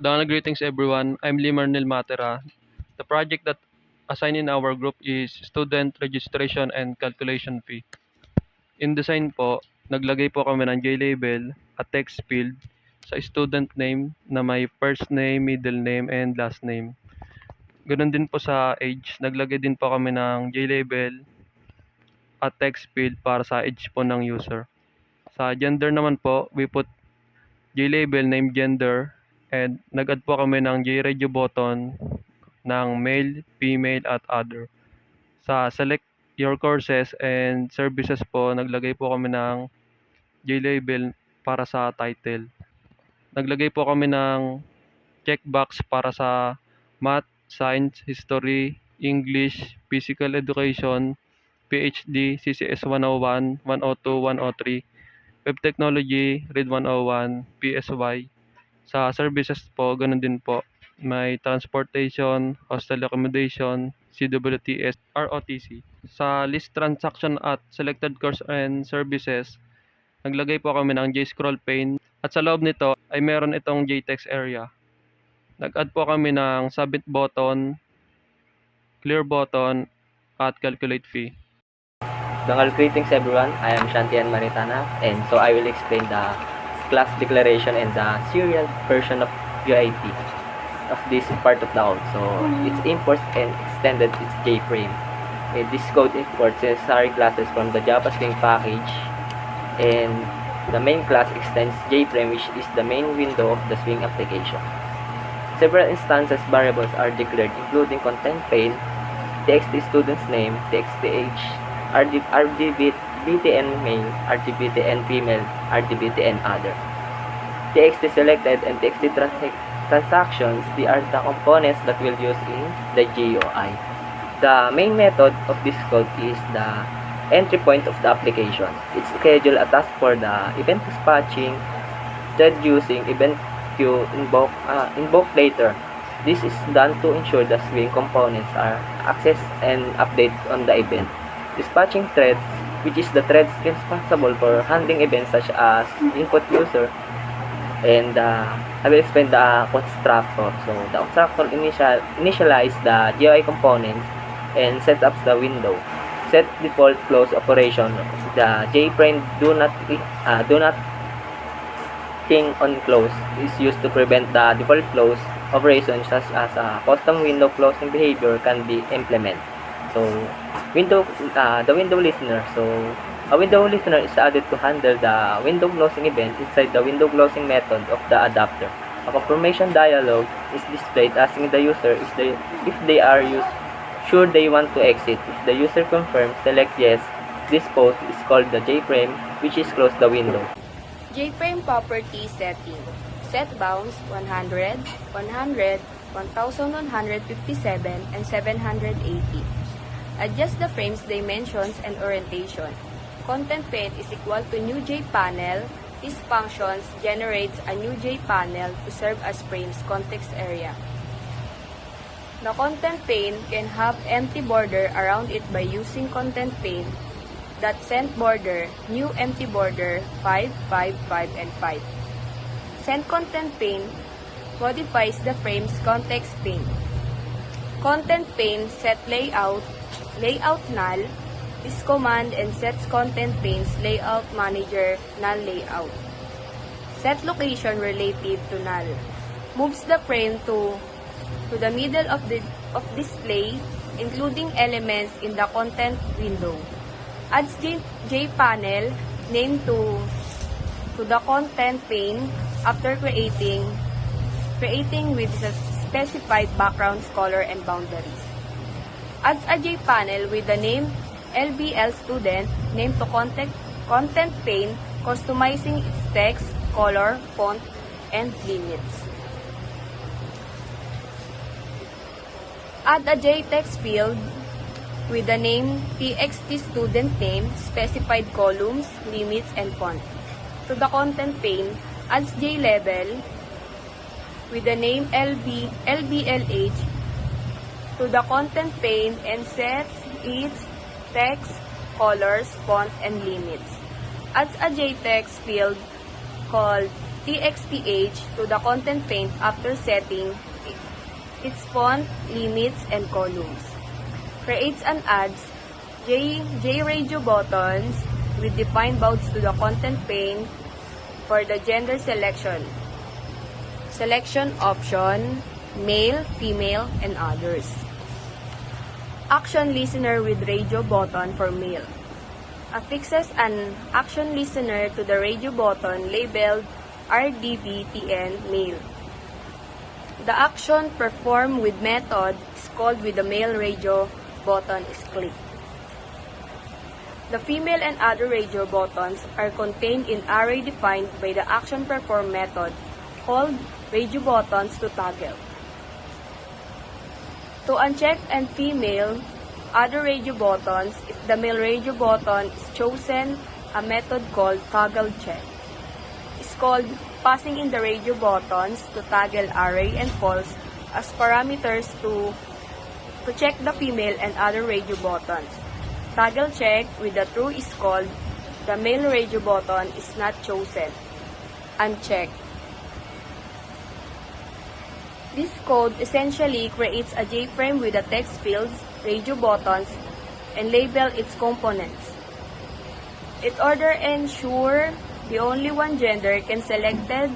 Donald, greetings everyone. I'm Limar Matera. The project that assigned in our group is student registration and calculation fee. In design po, naglagay po kami ng J-label at text field sa student name na may first name, middle name, and last name. Ganun din po sa age, naglagay din po kami ng J-label at text field para sa age po ng user. Sa gender naman po, we put J-label, name, gender, and nag-add po kami ng J-radio button ng male, female, at other. Sa select your courses and services po, naglagay po kami ng J-label para sa title. Naglagay po kami ng checkbox para sa math, science, history, English, physical education, PhD, CCS 101, 102, 103, Web Technology, Read 101, PSY. Sa services po, ganun din po. May transportation, hostel accommodation, CWTS, ROTC. Sa list transaction at selected course and services, naglagay po kami ng J-scroll pane at sa loob nito ay meron itong JText area. Nag-add po kami ng submit button, clear button, at calculate fee. Dongal, greetings everyone. I am Shantian Maritana, and so I will explain the class declaration and the serial version of UIT of this part of the code. So its imports and extended its JFrame. This code imports necessary classes from the Java Swing package, and the main class extends JFrame, which is the main window of the Swing application. Several instances variables are declared, including content pane, txt student's name, txt age, RGBTN male, RGBTN female, RGBTN other. TXT selected and TXT transactions, they are the components that we'll use in the GUI. The main method of this code is the entry point of the application. It schedules a task for the event dispatching, thread using event queue invoke later. This is done to ensure the Swing components are accessed and updated on the event. Dispatching threads, which is the threads responsible for handling events such as input user, and I will explain the constructor. So the constructor initialize the GUI components and set up the window. Set default close operation. The JFrame do not thing on close is used to prevent the default close operation such as a custom window closing behavior can be implemented. So the window listener. So a window listener is added to handle the window closing event inside the window closing method of the adapter. A confirmation dialog is displayed asking the user if they are sure they want to exit. If the user confirms, select yes. This post is called the JFrame, which is close the window. JFrame property setting. Set bounds 100, 100, 1157, and 780. Adjust the frame's dimensions and orientation. Content pane is equal to new JPanel. This functions generates a new JPanel to serve as frame's context area. The content pane can have empty border around it by using content pane that send border, new empty border 5, 5, 5, and 5. Send content pane modifies the frame's context pane. Content pane set layout null. This command and sets content pane's layout manager null layout. Set location relative to null. Moves the frame to the middle of display, including elements in the content window. Adds JPanel name to the content pane after creating with the specified background color and boundaries. Adds a JPanel with the name LBL student name to content pane, customizing its text, color, font, and limits. Add a JText field with the name TXT student name, specified columns, limits, and font. To the content pane, adds JLabel with the name LBLH to the content pane and sets its text, colors, font, and limits. Adds a JText field called TXTH to the content pane after setting its font, limits, and columns. Creates and adds JRadio buttons with defined bounds to the content pane for the gender selection. Selection option, male, female, and others. Action listener with radio button for male. Affixes an action listener to the radio button labeled RDBTN male. The action performed with method is called with the male radio button is clicked. The female and other radio buttons are contained in array defined by the action perform method called radio buttons to toggle. To unchecked and female other radio buttons, if the male radio button is chosen, a method called toggle check is called passing in the radio buttons to toggle array and false as parameters to check the female and other radio buttons. Toggle check with the true is called the male radio button is not chosen. Unchecked. This code essentially creates a JFrame with the text fields, radio buttons, and label its components. It order ensure the only one gender can selected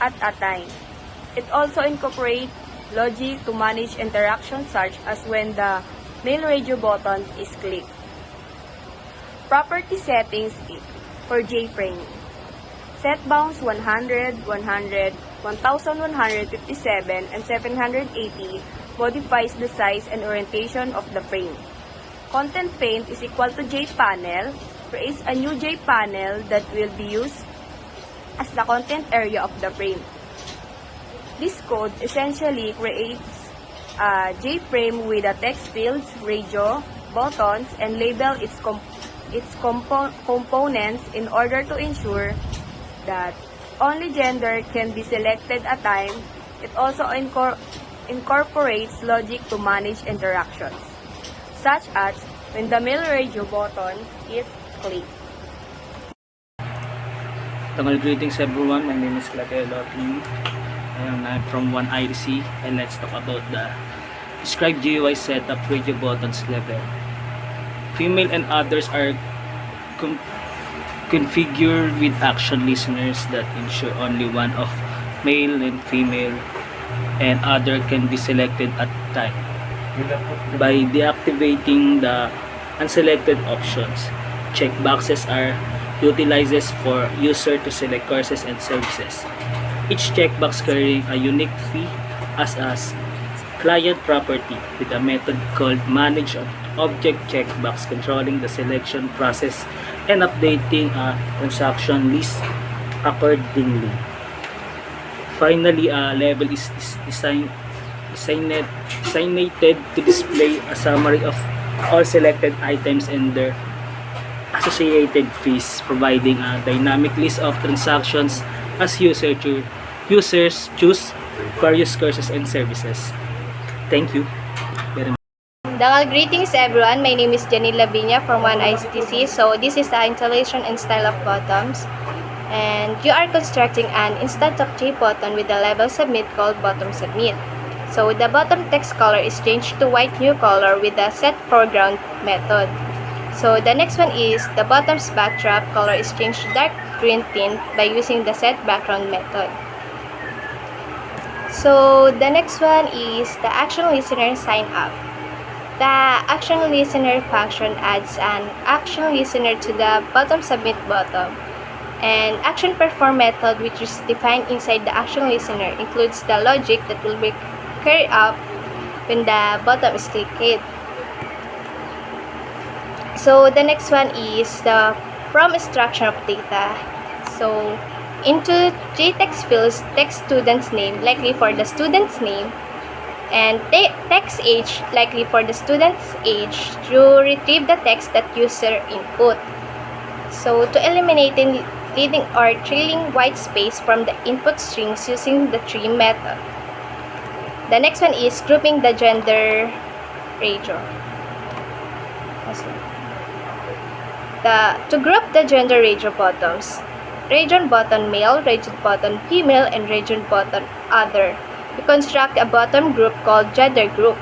at a time. It also incorporates logic to manage interaction such as when the male radio button is clicked. Property settings for JFrame. Set bounds 100, 100, 1157, and 780 modifies the size and orientation of the frame. Content pane is equal to JPanel, creates a new JPanel that will be used as the content area of the frame. This code essentially creates a JFrame with the text fields, radio, buttons, and label its components in order to ensure that only gender can be selected at a time. It also incorporates logic to manage interactions, such as when the male radio button is clicked. Greetings everyone, my name is Clatelo P. And I'm from 1IRC, and let's talk about the describe GUI setup radio buttons level. Female and others are configured with action listeners that ensure only one of male and female and other can be selected at a time by deactivating the unselected options. Checkboxes are utilized for user to select courses and services. Each checkbox carrying a unique fee as a client property with a method called manage object checkbox controlling the selection process and updating a transaction list accordingly. Finally, a label is designated to display a summary of all selected items and their associated fees, providing a dynamic list of transactions as users choose various courses and services. Thank you very much. Greetings everyone, my name is Jenny Lavinia from 1ICTC. So this is the installation and style of bottoms, and you are constructing an instance of JButton with the level submit called bottom submit. So the bottom text color is changed to white new color with the set foreground method. So the next one is the bottom's backdrop color is changed to dark green tint by using the set background method. So the next one is the action listener sign up. The action listener function adds an action listener to the bottom submit button. And action perform method, which is defined inside the action listener, includes the logic that will be carried out when the button is clicked. So the next one is the from instruction of data. So into JText fields text student's name likely for the student's name and text age likely for the student's age to retrieve the text that user input. So to eliminate leading or trailing white space from the input strings using the tree method. The next one is grouping the gender radio. To group the gender radio bottoms, region button male, region button female, and region button other. We construct a bottom group called gender group.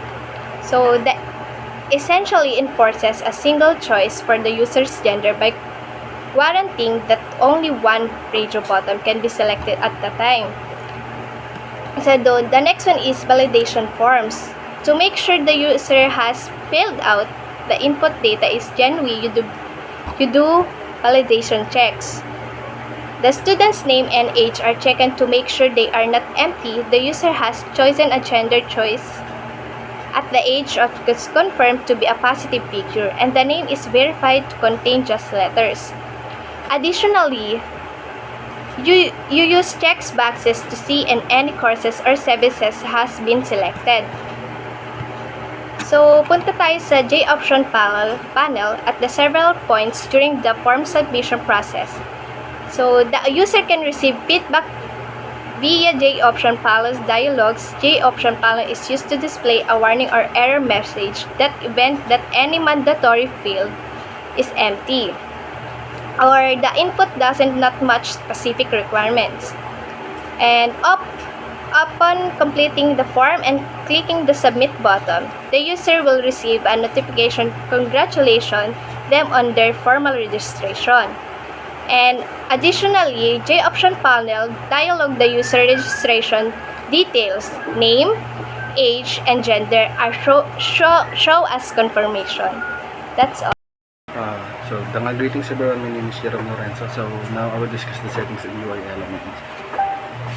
So that essentially enforces a single choice for the user's gender by guaranteeing that only one region button can be selected at the time. So the next one is validation forms. To make sure the user has filled out the input data is genuine, you do validation checks. The student's name and age are checked to make sure they are not empty. The user has chosen a gender choice at the age of is confirmed to be a positive figure, and the name is verified to contain just letters. Additionally, you use checks boxes to see if any courses or services has been selected. So, punta tayo sa J-Option panel at the several points during the form submission process. So, the user can receive feedback via J-Option panel's dialogues. J-Option panel is used to display a warning or error message that event that any mandatory field is empty, or the input doesn't not match specific requirements. And upon completing the form and clicking the submit button, the user will receive a notification congratulating them on their formal registration. And additionally, J-Option panel dialog the user registration details, name, age, and gender are show as confirmation. That's all. So, greetings everyone, my name is Jerome Lorenzo. So, now I will discuss the settings of UI elements.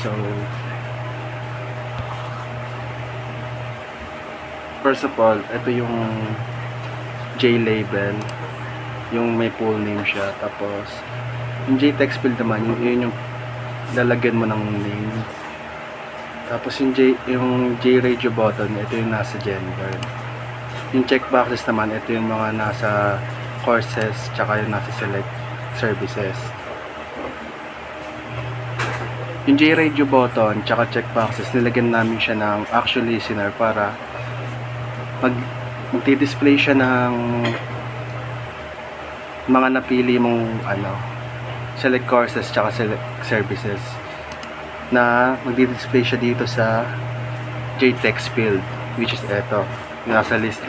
So, first of all, ito yung J-label, yung may full name siya. Tapos, yung J-text field naman, yun yung lalagyan mo ng name. Tapos, yung J-radio button, ito yung nasa gender. Yung checkboxes naman, ito yung mga nasa courses, tsaka yung nasa select services. Yung J-radio button, tsaka checkboxes, nilagyan namin siya ng actual listener para magdi-display siya ng mga napili mong select courses tsaka select services, na magdi-display siya dito sa JText field, which is eto, nasa list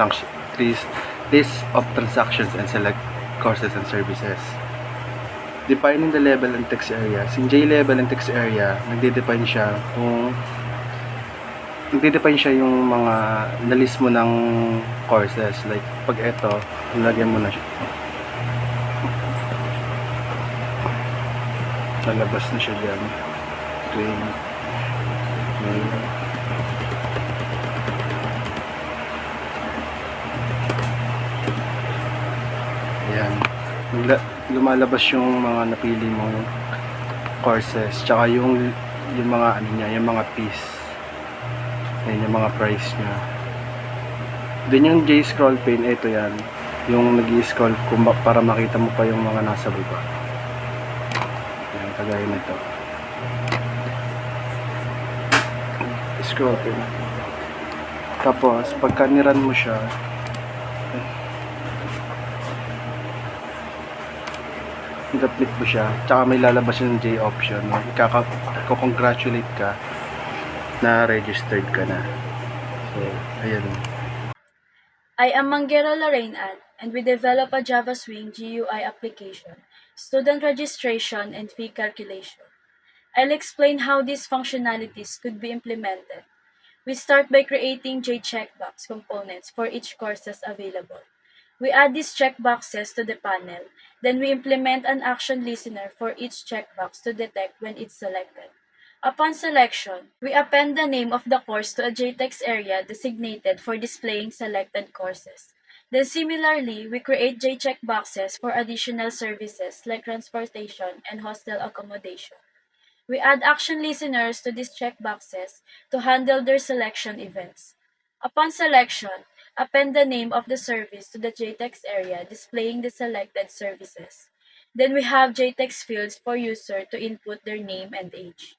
of transactions and select courses and services. Defining the level and text area. Yung J-level and text area, nagde-define siya yung mga na-list mo ng courses. Like, pag eto, nilagyan mo na siya. Lalabas na siya dyan. Ayan. Lumalabas yung mga napili mong courses. Tsaka yung mga yung mga fees. Ayan, yung mga price niya. Then yung J-scroll pane, ito yan. Yung nag-i-scroll para makita mo pa yung mga nasa baba. Ayan, kagaya nito. Scroll pane. Tapos, pagka niran mo siya, i-click mo siya, tsaka may lalabas yung J option, no? Congratulate ka na registered ka na. So, ayan. I am Manguera Lorraine Ann, and we develop a Java Swing GUI application, student registration and fee calculation. I'll explain how these functionalities could be implemented. We start by creating JCheckbox components for each courses available. We add these checkboxes to the panel, then we implement an action listener for each checkbox to detect when it's selected. Upon selection, we append the name of the course to a JText area designated for displaying selected courses. Then similarly, we create JCheckboxes for additional services like transportation and hostel accommodation. We add action listeners to these checkboxes to handle their selection events. Upon selection, append the name of the service to the JText area displaying the selected services. Then we have JText fields for user to input their name and age.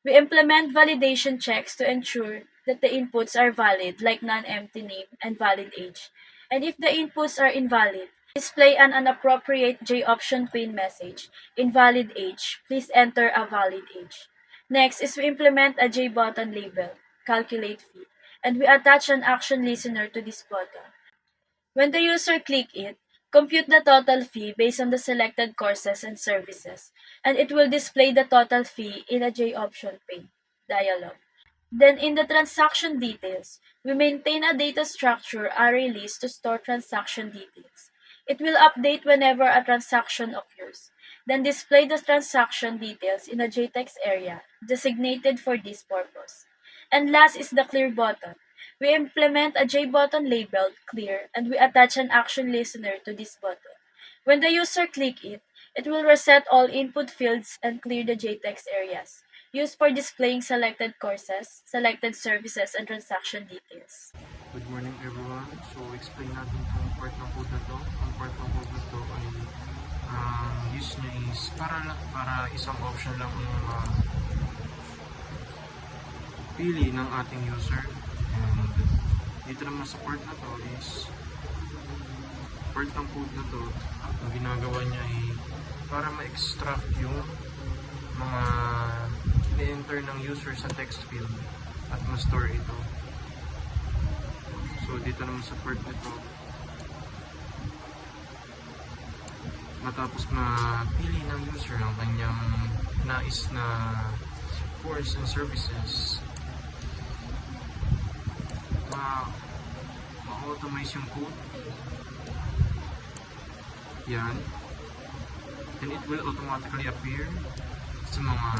We implement validation checks to ensure that the inputs are valid, like non-empty name and valid age. And if the inputs are invalid, Display an inappropriate J option pane message. Invalid age. Please enter a valid age. Next is we implement a J button label, calculate fee, and we attach an action listener to this button. When the user click it, compute the total fee based on the selected courses and services, and it will display the total fee in a J option pane dialog. Then in the transaction details, we maintain a data structure array list to store transaction details. It will update whenever a transaction occurs. Then display the transaction details in a JText area designated for this purpose. And last is the clear button. We implement a J button labeled clear and we attach an action listener to this button. When the user click it, it will reset all input fields and clear the JText areas used for displaying selected courses, selected services, and transaction details. Good morning everyone. So explain natin kung part ng code na to. Ang part ng code na to ay use niya is para isang option lang ang pili ng ating user. And dito naman sa part na to is part ng code na to. Ang ginagawa niya ay para ma-extract yung mga i-enter ng user sa text field at ma-store ito. So dito naman sa part nito, matapos mapili ng user ang kanyang nais na course and services, ma-automate yung code. Yan. And it will automatically appear sa mga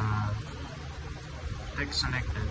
text selected.